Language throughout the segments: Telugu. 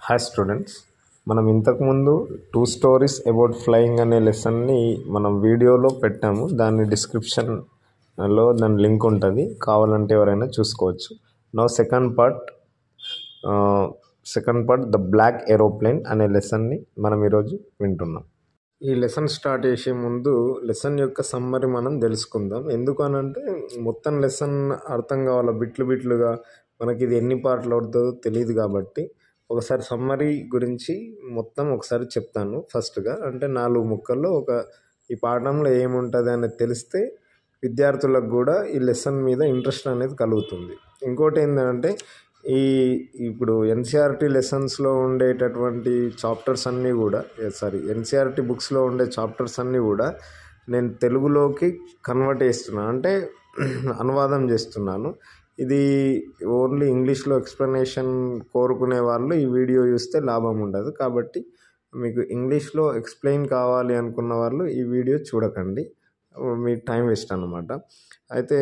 హాయ్ స్టూడెంట్స్, మనం ఇంతకుముందు 2 stories అబౌట్ ఫ్లయింగ్ అనే లెసన్ని మనం వీడియోలో పెట్టాము. దాని డిస్క్రిప్షన్లో దాని లింక్ ఉంటుంది, కావాలంటే ఎవరైనా చూసుకోవచ్చు. No second part the black aeroplane అనే లెసన్ని మనం ఈరోజు వింటున్నాం. ఈ లెసన్ స్టార్ట్ చేసే ముందు లెసన్ యొక్క సమ్మరీ మనం తెలుసుకుందాం. ఎందుకు అనంటే మొత్తం లెసన్ అర్థం కావాలా, బిట్లుగా మనకి ఇది ఎన్ని పార్ట్లు అవుతుందో తెలియదు. కాబట్టి ఒకసారి సమ్మరీ గురించి మొత్తం ఒకసారి చెప్తాను. ఫస్ట్గా అంటే 4 ముక్కల్లో ఈ పాఠంలో ఏముంటుంది అనేది తెలిస్తే విద్యార్థులకు కూడా ఈ లెసన్ మీద ఇంట్రెస్ట్ అనేది కలుగుతుంది. ఇంకోటి ఏంటంటే ఇప్పుడు ఎన్సీఆర్టీ లెసన్స్లో ఉండేటటువంటి చాప్టర్స్ అన్నీ కూడా ఎన్సీఆర్టీ బుక్స్లో ఉండే చాప్టర్స్ అన్నీ కూడా నేను తెలుగులోకి కన్వర్ట్ చేస్తున్నాను, అంటే అనువాదం చేస్తున్నాను. ఇది ఓన్లీ ఇంగ్లీష్లో ఎక్స్ప్లెనేషన్ కోరుకునే వాళ్ళు ఈ వీడియో చూస్తే లాభం ఉండదు. కాబట్టి మీకు ఇంగ్లీష్లో ఎక్స్ప్లెయిన్ కావాలి అనుకున్న వాళ్ళు ఈ వీడియో చూడకండి, మీ టైం వేస్ట్ అన్నమాట. అయితే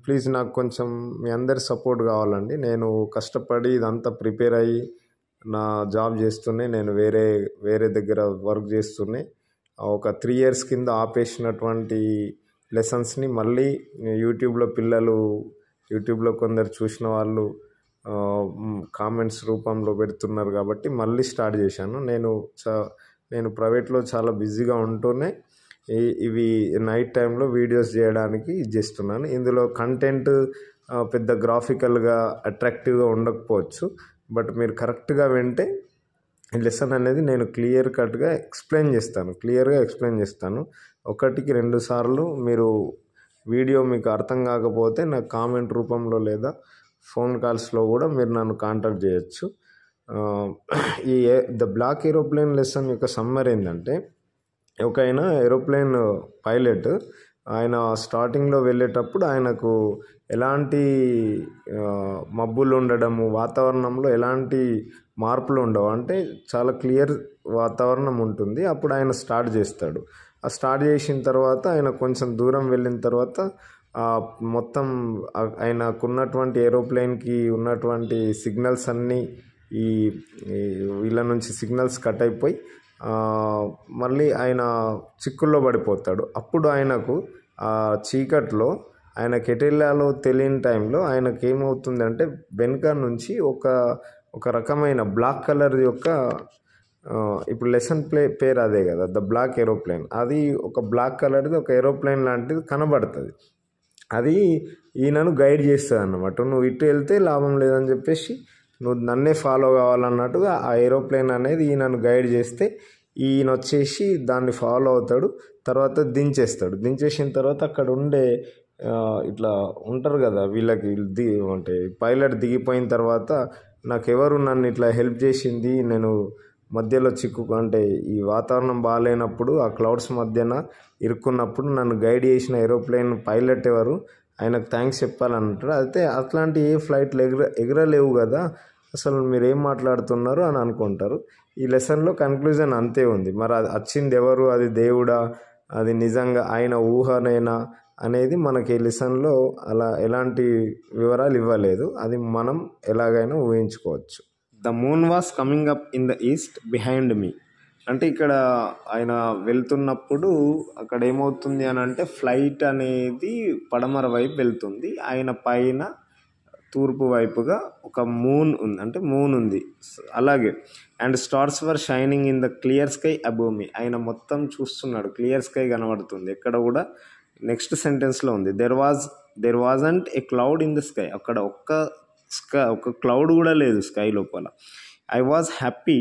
ప్లీజ్ నాకు కొంచెం మీ అందరి సపోర్ట్ కావాలండి. నేను కష్టపడి ఇదంతా ప్రిపేర్ అయ్యి నా జాబ్ చేస్తూనే, నేను వేరే దగ్గర వర్క్ చేస్తూనే ఒక 3 years కింద ఆపేసినటువంటి లెసన్స్ని మళ్ళీ యూట్యూబ్లో కొందరు చూసిన వాళ్ళు కామెంట్స్ రూపంలో పెడుతున్నారు. కాబట్టి మళ్ళీ స్టార్ట్ చేశాను. నేను ప్రైవేట్లో చాలా బిజీగా ఉంటూనే ఇవి నైట్ టైంలో వీడియోస్ చేయడానికి చేస్తున్నాను. ఇందులో కంటెంట్ పెద్ద గ్రాఫికల్గా అట్రాక్టివ్గా ఉండకపోవచ్చు, బట్ మీరు కరెక్ట్గా వింటే ఈ లెసన్ అనేది నేను క్లియర్గా ఎక్స్ప్లెయిన్ చేస్తాను. 1కి 2 సార్లు మీరు వీడియో మీకు అర్థం కాకపోతే నాకు కామెంట్ రూపంలో లేదా ఫోన్ కాల్స్లో కూడా మీరు నన్ను కాంటాక్ట్ చేయొచ్చు. ద బ్లాక్ ఏరోప్లేన్ లెసన్ యొక్క సమ్మర్ ఏంటంటే, ఆయన ఏరోప్లేన్ పైలట్, ఆయన స్టార్టింగ్లో వెళ్ళేటప్పుడు ఆయనకు ఎలాంటి మబ్బులు ఉండడము, వాతావరణంలో ఎలాంటి మార్పులు ఉండవు, అంటే చాలా క్లియర్ వాతావరణం ఉంటుంది. అప్పుడు ఆయన స్టార్ట్ చేస్తాడు. స్టార్ట్ చేసిన తర్వాత ఆయన కొంచెం దూరం వెళ్ళిన తర్వాత మొత్తం ఆయనకున్నటువంటి ఏరోప్లేన్కి ఉన్నటువంటి సిగ్నల్స్ అన్నీ వీళ్ళ నుంచి సిగ్నల్స్ కట్ అయిపోయి మళ్ళీ ఆయన చిక్కుల్లో పడిపోతాడు. అప్పుడు ఆయనకు చీకట్లో ఆయనకి ఎటెల్లాలో తెలియని టైంలో ఆయనకి ఏమవుతుందంటే, వెనుక నుంచి ఒక రకమైన బ్లాక్ కలర్ యొక్క ఇప్పుడు లెసన్ పేరు అదే కదా, ద బ్లాక్ ఏరోప్లేన్. అది ఒక బ్లాక్ కలర్ది ఒక ఏరోప్లేన్ లాంటిది కనబడుతుంది. అది ఈయనను గైడ్ చేస్తుంది అన్నమాట. నువ్వు ఇటు వెళ్తే లాభం లేదని చెప్పేసి నువ్వు నన్నే ఫాలో కావాలన్నట్టుగా ఆ ఏరోప్లేన్ అనేది ఈయనను గైడ్ చేస్తే ఈయన వచ్చేసి దాన్ని ఫాలో అవుతాడు. తర్వాత దించేసిన తర్వాత అక్కడ ఉండే ఇట్లా ఉంటారు కదా, వీళ్ళకి అంటే పైలట్ దిగిపోయిన తర్వాత నాకెవరు నన్ను ఇట్లా హెల్ప్ చేసింది, నేను మధ్యలో అంటే ఈ వాతావరణం బాగాలేనప్పుడు ఆ క్లౌడ్స్ మధ్యన ఇరుక్కున్నప్పుడు నన్ను గైడ్ చేసిన ఏరోప్లేన్ పైలట్ ఎవరు, ఆయనకు థ్యాంక్స్ చెప్పాలంటాడు. అయితే అట్లాంటి ఏ ఫ్లైట్లు ఎగరలేవు కదా, అసలు మీరు ఏం మాట్లాడుతున్నారు అని అనుకుంటారు. ఈ లెసన్లో కన్క్లూజన్ అంతే ఉంది. మరి అది వచ్చింది ఎవరు, అది దేవుడా, అది నిజంగా ఆయన ఊహనేనా అనేది మనకి ఈ లెసన్లో అలా ఎలాంటి వివరాలు ఇవ్వలేదు. అది మనం ఎలాగైనా ఊహించుకోవచ్చు. The moon was coming up in the east behind me, అంటే ఇక్కడ ఆయన వెళ్తున్నప్పుడు అక్కడ ఏమవుతుంది అని అంటే, ఫ్లైట్ అనేది పడమర వైపు వెళ్తుంది. ఆయన పైన తూర్పు వైపుగా ఒక మూన్ ఉంది అలాగే. And stars were shining in the clear sky above me, ఆయన మొత్తం చూస్తున్నాడు, క్లియర్ స్కై కనబడుతుంది. ఎక్కడ కూడా నెక్స్ట్ సెంటెన్స్లో ఉంది, there wasn't a cloud in the sky, అక్కడ ఒక క్లౌడ్ కూడా లేదు స్కై లోపల. I was happy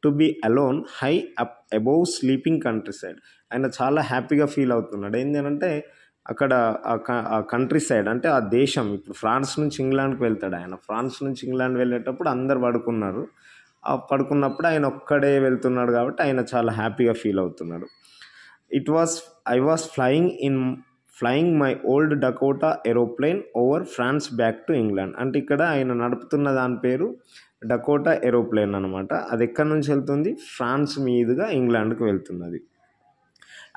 to be alone high up above sleeping countryside, ఆయన చాలా హ్యాపీగా ఫీల్ అవుతున్నాడు. ఏంటంటే అక్కడ ఆ కంట్రీ సైడ్ అంటే ఆ దేశం, ఇప్పుడు ఫ్రాన్స్ నుంచి ఇంగ్లాండ్కి వెళ్తాడు ఆయన. ఫ్రాన్స్ నుంచి ఇంగ్లాండ్ వెళ్ళేటప్పుడు అందరు పడుకున్నారు. పడుకున్నప్పుడు ఆయన ఒక్కడే వెళ్తున్నాడు కాబట్టి ఆయన చాలా హ్యాపీగా ఫీల్ అవుతున్నాడు. I was flying my old Dakota aeroplane over France back to England, అంటే ఇక్కడ ఆయన నడుపుతున్న దాని పేరు డకోటా ఏరోప్లేన్ అనమాట. అది ఎక్కడి నుంచి వెళ్తుంది, ఫ్రాన్స్ మీదుగా ఇంగ్లాండ్కి వెళ్తున్నది.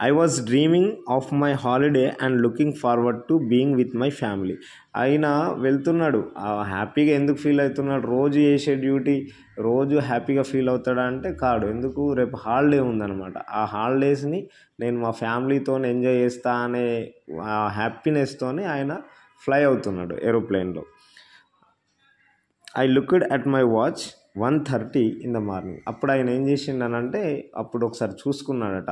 I was dreaming of my holiday and looking forward to being with my family. ఆయన వెళ్తున్నాడు, హ్యాపీగా ఎందుకు ఫీల్ అవుతున్నాడు? రోజు చేసే డ్యూటీ రోజు హ్యాపీగా ఫీల్ అవుతాడా అంటే కాడు. ఎందుకు? రేపు హాలిడే ఉందన్నమాట. ఆ హాలిడేస్ని నేను మా ఫ్యామిలీతో ఎంజాయ్ చేస్తా అనే హ్యాపీనెస్తోని ఆయన ఫ్లై అవుతున్నాడు ఏరోప్లేన్లో. I looked at my watch 1:30 in the morning. అప్పుడు ఆయన ఏం చేసిండనంటే అప్పుడు ఒకసారి చూసుకున్నాడట.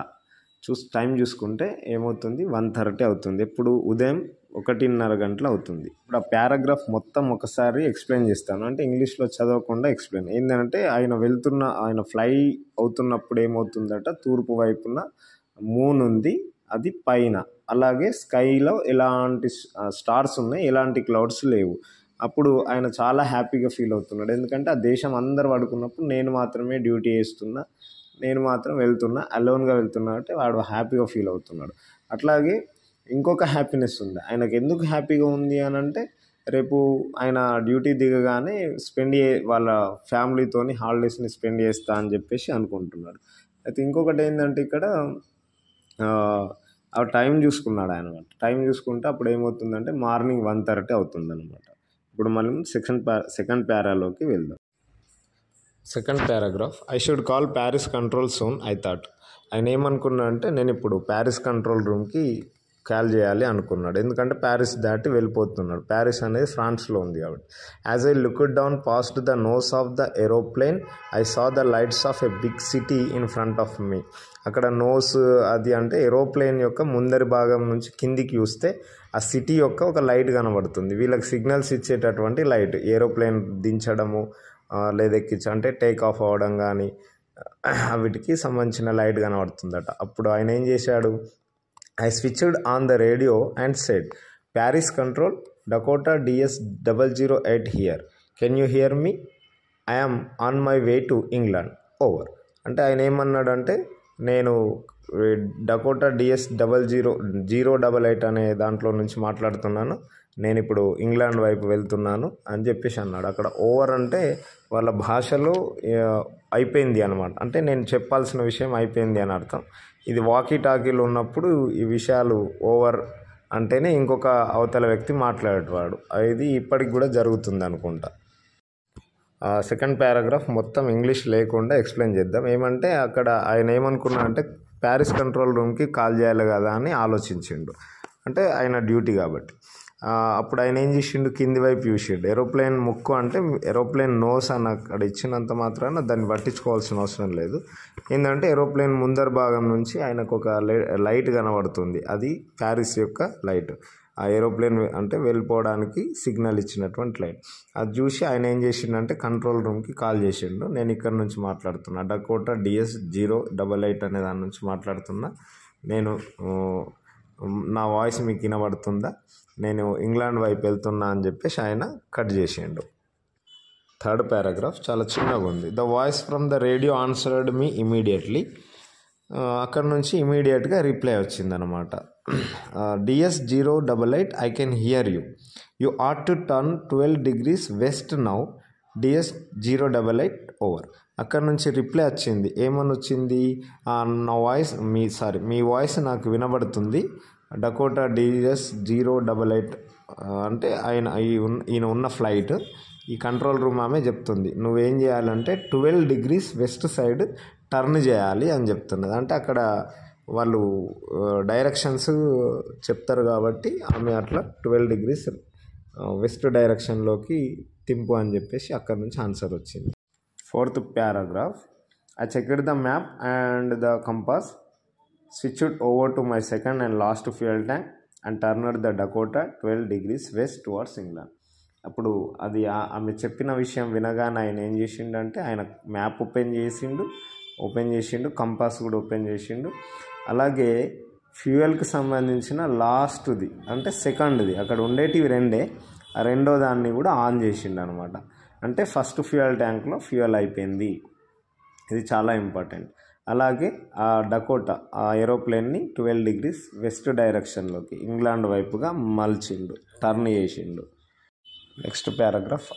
టైం చూసుకుంటే ఏమవుతుంది, 1:30 అవుతుంది. ఎప్పుడు? ఉదయం 1:30 గంటలు అవుతుంది. ఇప్పుడు ఆ పారాగ్రాఫ్ మొత్తం ఒకసారి ఎక్స్ప్లెయిన్ చేస్తాను, అంటే ఇంగ్లీష్లో చదవకుండా ఎక్స్ప్లెయిన్. ఏంటంటే ఆయన ఫ్లై అవుతున్నప్పుడు ఏమవుతుందట, తూర్పు వైపున మూన్ ఉంది, అది పైన. అలాగే స్కైలో ఎలాంటి స్టార్స్ ఉన్నాయి, ఎలాంటి క్లౌడ్స్ లేవు. అప్పుడు ఆయన చాలా హ్యాపీగా ఫీల్ అవుతున్నాడు. ఎందుకంటే ఆ దేశం అందరు పడుకున్నప్పుడు నేను మాత్రమే డ్యూటీ చేస్తున్నా, నేను మాత్రం వెళ్తున్నా, అలోన్గా వెళ్తున్నా అంటే వాడు హ్యాపీగా ఫీల్ అవుతున్నాడు. అట్లాగే ఇంకొక హ్యాపీనెస్ ఉంది ఆయనకు. ఎందుకు హ్యాపీగా ఉంది అని అంటే రేపు ఆయన డ్యూటీ దిగగానే వాళ్ళ ఫ్యామిలీతోని హాలిడేస్ని స్పెండ్ చేస్తా అని చెప్పేసి అనుకుంటున్నాడు. అయితే ఇంకొకటి ఏంటంటే ఇక్కడ ఆ టైం చూసుకున్నాడు ఆయన. టైం చూసుకుంటే అప్పుడు ఏమవుతుందంటే మార్నింగ్ 1:30 అవుతుంది అనమాట. ఇప్పుడు మనం సెకండ్ పారాలోకి వెళ్దాం. Second paragraph. I should call Paris control soon I thought. ఆయన ఏమనుకున్నా అంటే నేను ఇప్పుడు ప్యారిస్ కంట్రోల్ రూమ్కి కాల్ చేయాలి అనుకున్నాడు. ఎందుకంటే ప్యారిస్ దాటి వెళ్ళిపోతున్నాడు. ప్యారిస్ అనేది ఫ్రాన్స్లో ఉంది కాబట్టి. As I looked down past the nose of the aeroplane I saw the lights of a big city in front of me. అక్కడ నోస్ అది అంటే ఏరోప్లేన్ యొక్క ముందరి భాగం నుంచి కిందికి చూస్తే ఆ సిటీ యొక్క ఒక లైట్ కనబడుతుంది. వీళ్ళకి సిగ్నల్స్ ఇచ్చేటటువంటి లైట్, ఏరోప్లేన్ దించడము లేదా అంటే టేక్ ఆఫ్ అవ్వడం కానీ వీటికి సంబంధించిన లైట్ కనబడుతుందట. అప్పుడు ఆయన ఏం చేశాడు, I switched on the radio and said Paris control Dakota DS008 here, can you here me? I am on my way to England, over. అంటే ఆయన ఏమన్నాడంటే నేను డకోటా DS008 అనే దాంట్లో నుంచి మాట్లాడుతున్నాను, నేను ఇప్పుడు ఇంగ్లాండ్ వైపు వెళ్తున్నాను అని చెప్పేసి అన్నాడు. అక్కడ ఓవర్ అంటే వాళ్ళ భాషలో అయిపోయింది అనమాట. అంటే నేను చెప్పాల్సిన విషయం అయిపోయింది అని అర్థం. ఇది వాకీ టాకీలు ఉన్నప్పుడు ఈ విషయాలు ఓవర్ అంటేనే ఇంకొక అవతల వ్యక్తి మాట్లాడేవాడు. ఇది ఇప్పటికి కూడా జరుగుతుంది అనుకుంటా. సెకండ్ పారాగ్రాఫ్ మొత్తం ఇంగ్లీష్ లేకుండా ఎక్స్ప్లెయిన్ చేద్దాం. ఏమంటే అక్కడ ఆయన ఏమనుకున్నా అంటే ప్యారిస్ కంట్రోల్ రూమ్కి కాల్ చేయాలి కదా అని ఆలోచించిండు. అంటే ఆయన డ్యూటీ కాబట్టి. అప్పుడు ఆయన ఏం చేసిండు, కింది వైపు చూసిండు. ఏరోప్లేన్ ముక్కు అంటే ఏరోప్లేన్ నోస్ అని అక్కడ ఇచ్చినంత మాత్రాన దాన్ని పట్టించుకోవాల్సిన అవసరం లేదు. ఏంటంటే ఏరోప్లేన్ ముందర భాగం నుంచి ఆయనకు ఒక లైట్ కనబడుతుంది, అది ప్యారిస్ యొక్క లైట్. ఆ ఏరోప్లేన్ అంటే వెళ్ళిపోవడానికి సిగ్నల్ ఇచ్చినటువంటి లైట్. అది చూసి ఆయన ఏం చేసిండంటే కంట్రోల్ రూమ్కి కాల్ చేసిండు. నేను ఇక్కడ నుంచి మాట్లాడుతున్నా, డకోటా DS008 అనే దాని నుంచి మాట్లాడుతున్నా, నేను నా వాయిస్ మీకు వినబడుతుందా, నేను ఇంగ్లాండ్ వైపు వెళ్తున్నా అని చెప్పేసి ఆయన కట్ చేసిండు. థర్డ్ పారాగ్రాఫ్ చాలా చిన్నగా ఉంది. The voice from the radio answered me immediately. అక్కడ నుంచి ఇమీడియట్గా రిప్లై వచ్చిందనమాట. DS008 I can hear you, you ought to turn 12 degrees west now, DS008 over. అక్కడ నుంచి రిప్లై వచ్చింది. ఏమని వచ్చింది, నా వాయిస్ మీ వాయిస్ నాకు వినబడుతుంది, డకోటా DS008 అంటే ఈయన ఉన్న ఫ్లైట్, ఈ కంట్రోల్ రూమ్ ఆమె చెప్తుంది నువ్వేం చేయాలంటే 12 degrees వెస్ట్ సైడ్ టర్న్ చేయాలి అని చెప్తున్నది. అంటే అక్కడ వాళ్ళు డైరెక్షన్స్ చెప్తారు కాబట్టి ఆమె అట్లా 12 degrees వెస్ట్ డైరెక్షన్లోకి తింపు అని చెప్పేసి అక్కడ నుంచి ఆన్సర్ వచ్చింది. Fourth paragraph. I checked the map and the compass, switched over to my second and last fuel tank and turned the Dakota 12 degrees west towards England. అప్పుడు అది ఆమె చెప్పిన విషయం వినగానే ఆయన ఏం చేసిండంటే ఆయన మ్యాప్ ఓపెన్ చేసిండు, కంపాస్ కూడా ఓపెన్ చేసిండు. అలాగే ఫ్యూయల్కి సంబంధించిన లాస్ట్ది అంటే సెకండ్ది, అక్కడ ఉండేటివి రెండే, ఆ రెండో దాన్ని కూడా ఆన్ చేసిండు అనమాట. అంటే ఫస్ట్ ఫ్యూయల్ ట్యాంక్లో ఫ్యూయల్ అయిపోయింది, ఇది చాలా ఇంపార్టెంట్. అలాగే ఆ డకోటా ఆ ఏరోప్లేన్ని 12 degrees వెస్ట్ డైరెక్షన్లోకి ఇంగ్లాండ్ వైపుగా మలిచిండు, టర్న్ చేసిండు. Next paragraph.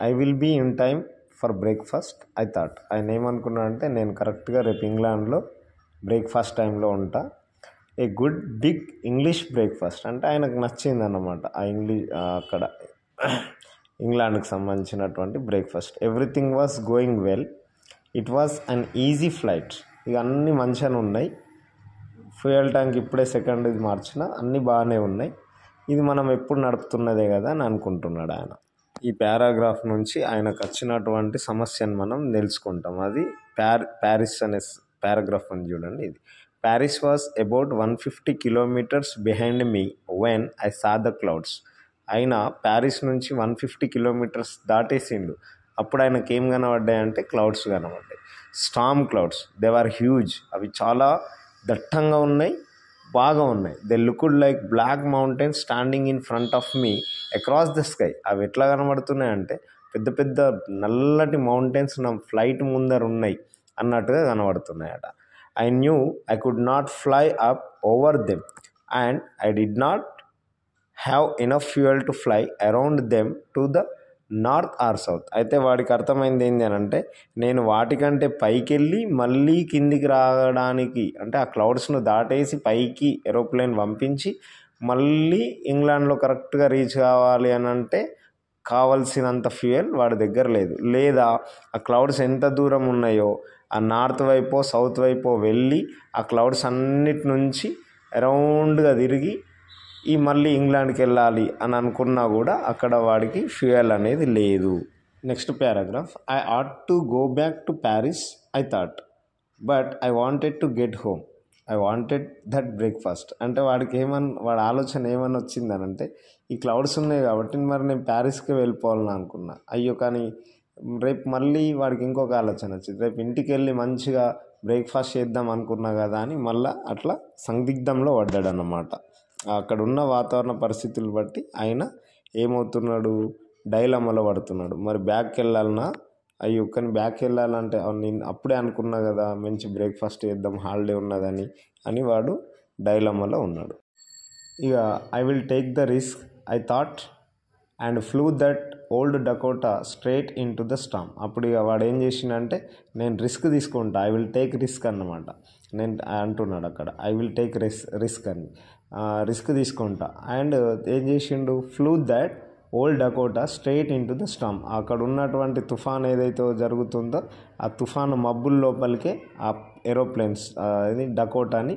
I will be in time for breakfast I thought. ఆయన ఏమనుకున్నాడంటే నేను కరెక్ట్గా రేపు ఇంగ్లాండ్లో బ్రేక్ఫాస్ట్ టైంలో ఉంటా, a good big English breakfast. అంటే ఆయనకు నచ్చింది అన్నమాట ఆ అక్కడ ఇంగ్లాండ్కి సంబంధించినటువంటి breakfast. Everything was going well, it was an easy flight. ఇక అన్నీ మంచిగానే ఉన్నాయి, ఫ్యూయల్ ట్యాంక్ ఇప్పుడే సెకండ్ ఇది మార్చిన, అన్నీ బాగానే ఉన్నాయి, ఇది మనం ఎప్పుడు నడుపుతున్నదే కదా అని అనుకుంటున్నాడు ఆయన. ఈ పారాగ్రాఫ్ నుంచి ఆయనకు వచ్చినటువంటి సమస్యను మనం తెలుసుకుంటాం. అది ప్యారిస్ అనే పారాగ్రాఫ్ అని చూడండి. ఇది Paris was about 150 kilometers behind me when I saw the clouds. ఆయన ప్యారిస్ నుంచి 150 kilometers దాటేసిండు. అప్పుడు ఆయనకి ఏం కనబడ్డాయంటే క్లౌడ్స్ కనబడ్డాయి. Storm clouds, they are huge. అవి చాలా దట్టంగా ఉన్నాయి, బాగా ఉన్నాయి. They looked like black mountains standing in front of me across the sky. అవి ఎట్లా కనబడుతున్నాయంటే పెద్ద పెద్ద నల్లటి మౌంటైన్స్ నా ఫ్లైట్ ముందర ఉన్నాయి అన్నట్టుగా కనబడుతున్నాయట. I knew I could not fly up over them and I did not have enough fuel to fly around them to the north are south. అయితే వాడికి అర్థమైంది ఏంటి అని అంటే, నేను వాటికంటే పైకి వెళ్ళి మళ్ళీ కిందికి రావడానికి, అంటే ఆ క్లౌడ్స్ను దాటేసి పైకి ఏరోప్లేన్ పంపించి మళ్ళీ ఇంగ్లాండ్లో కరెక్ట్గా రీచ్ కావాలి అని అంటే కావలసినంత ఫ్యూయల్ వాడి దగ్గర లేదు. లేదా ఆ క్లౌడ్స్ ఎంత దూరం ఉన్నాయో ఆ నార్త్ వైపో సౌత్ వైపో వెళ్ళి ఆ క్లౌడ్స్ అన్నిటి నుంచి అరౌండ్గా తిరిగి ఈ మళ్ళీ ఇంగ్లాండ్కి వెళ్ళాలి అని అనుకున్నా కూడా అక్కడ వాడికి ఫ్యూయల్ అనేది లేదు. Next paragraph, I ought to go back to Paris I thought, but I wanted to get home, I wanted that breakfast. అంటే వాడి ఆలోచన ఏమని వచ్చిందనంటే, ఈ క్లౌడ్స్ ఉన్నాయి కాబట్టి మరి నేను ప్యారిస్కి వెళ్ళిపోవాలని అనుకున్నా. అయ్యో, కానీ రేపు మళ్ళీ వాడికి ఇంకొక ఆలోచన వచ్చింది, రేపు ఇంటికి వెళ్ళి మంచిగా బ్రేక్ఫాస్ట్ చేద్దాం అనుకున్నా కదా అని మళ్ళీ అట్లా సందిగ్ధంలో పడ్డాడు అన్నమాట. అక్కడ ఉన్న వాతావరణ పరిస్థితులు బట్టి ఆయన ఏమవుతున్నాడు, డైలమాలో పడుతున్నాడు. మరి బ్యాక్కి వెళ్ళాలన్నా, అయ్యో కానీ బ్యాక్కి వెళ్ళాలంటే నేను అప్పుడే అనుకున్నా కదా మంచి బ్రేక్ఫాస్ట్ చేద్దాం హాలిడే ఉన్నదని అని వాడు డైలమాలో ఉన్నాడు. ఇక I will take the risk I thought and flu that old Dakota straight in to the storm. అప్పుడు ఇక వాడు ఏం చేసిండంటే, నేను రిస్క్ తీసుకుంటా, ఐ విల్ టేక్ రిస్క్ అన్నమాట. నేను అంటున్నాడు అక్కడ ఐ విల్ టేక్ రిస్క్ అని, రిస్క్ తీసుకుంటా. అండ్ ఏం చేసిండు, flu that old Dakota straight in to the storm. అక్కడ ఉన్నటువంటి తుఫాన్ ఏదైతే జరుగుతుందో ఆ తుఫాను మబ్బుల లోపలికే ఆ ఏరోప్లేన్స్ డకోటాని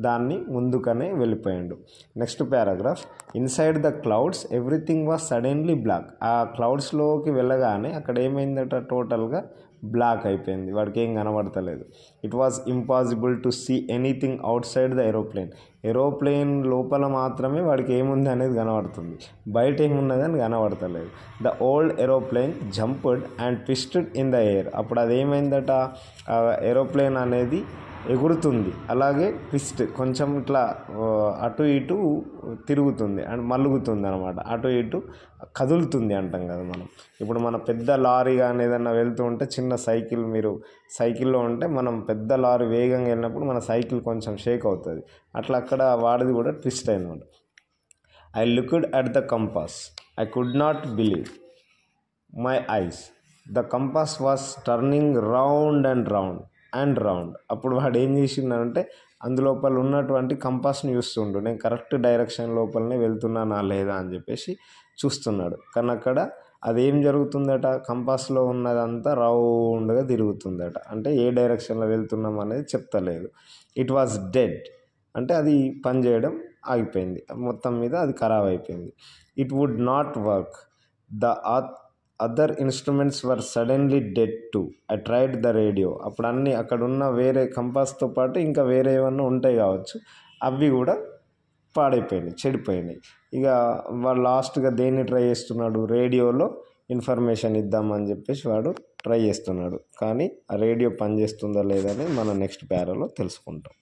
దాన్ని ముందుకనే వెళ్ళిపోయాడు. Next paragraph, inside the clouds everything was suddenly black. ఆ క్లౌడ్స్లోకి వెళ్ళగానే అక్కడ ఏమైందట, టోటల్గా బ్లాక్ అయిపోయింది, వాడికి ఏం కనబడతలేదు. It was impossible to see anything outside the aeroplane లోపల మాత్రమే వాడికి ఏముంది అనేది కనబడుతుంది, బయట ఏమున్నదని కనబడతలేదు. The old aeroplane jumped and twisted in the air. అప్పుడు అదేమైందట, ఏరోప్లేన్ అనేది ఎగురుతుంది, అలాగే ట్విస్ట్ కొంచెం ఇట్లా అటు ఇటు తిరుగుతుంది అండ్ మలుగుతుంది అనమాట, అటు ఇటు కదులుతుంది అంటాం కదా మనం. ఇప్పుడు మన పెద్ద లారీ కానీ ఏదన్నా వెళ్తూ ఉంటే చిన్న సైకిల్, మీరు సైకిల్లో ఉంటే మనం పెద్ద లారీ వేగంగా వెళ్ళినప్పుడు మన సైకిల్ కొంచెం షేక్ అవుతుంది, అట్లా అక్కడ వాడిది కూడా ట్విస్ట్ అయిందన్నమాట. I looked at the compass, I could not believe my eyes, the compass was turning round and round. అప్పుడు వాడు ఏం చేసిండంటే, అందులోపల ఉన్నటువంటి కంపాస్ని చూస్తుండు, నేను కరెక్ట్ డైరెక్షన్ లోపలనే వెళ్తున్నానా లేదా అని చెప్పేసి చూస్తున్నాడు. కానీ అక్కడ అదేం జరుగుతుందట, కంపాస్లో ఉన్నదంతా రౌండ్గా తిరుగుతుందట, అంటే ఏ డైరెక్షన్లో వెళ్తున్నాం అనేది చెప్తలేదు. ఇట్ వాజ్ డెడ్, అంటే అది పనిచేయడం ఆగిపోయింది, మొత్తం మీద అది ఖరాబ్ అయిపోయింది. It would not work, the other instruments were suddenly dead too, I tried the radio. అప్పుడు అన్నీ అక్కడ ఉన్న వేరే కంపాస్తో పాటు ఇంకా వేరే ఏమన్నా ఉంటాయి కావచ్చు, అవి కూడా పాడైపోయినాయి, చెడిపోయినాయి. ఇక వాడు లాస్ట్గా దేన్ని ట్రై చేస్తున్నాడు, రేడియోలో ఇన్ఫర్మేషన్ ఇద్దామని చెప్పేసి వాడు ట్రై చేస్తున్నాడు. కానీ ఆ రేడియో పనిచేస్తుందా లేదని మనం నెక్స్ట్ ప్యారాలో తెలుసుకుంటాం.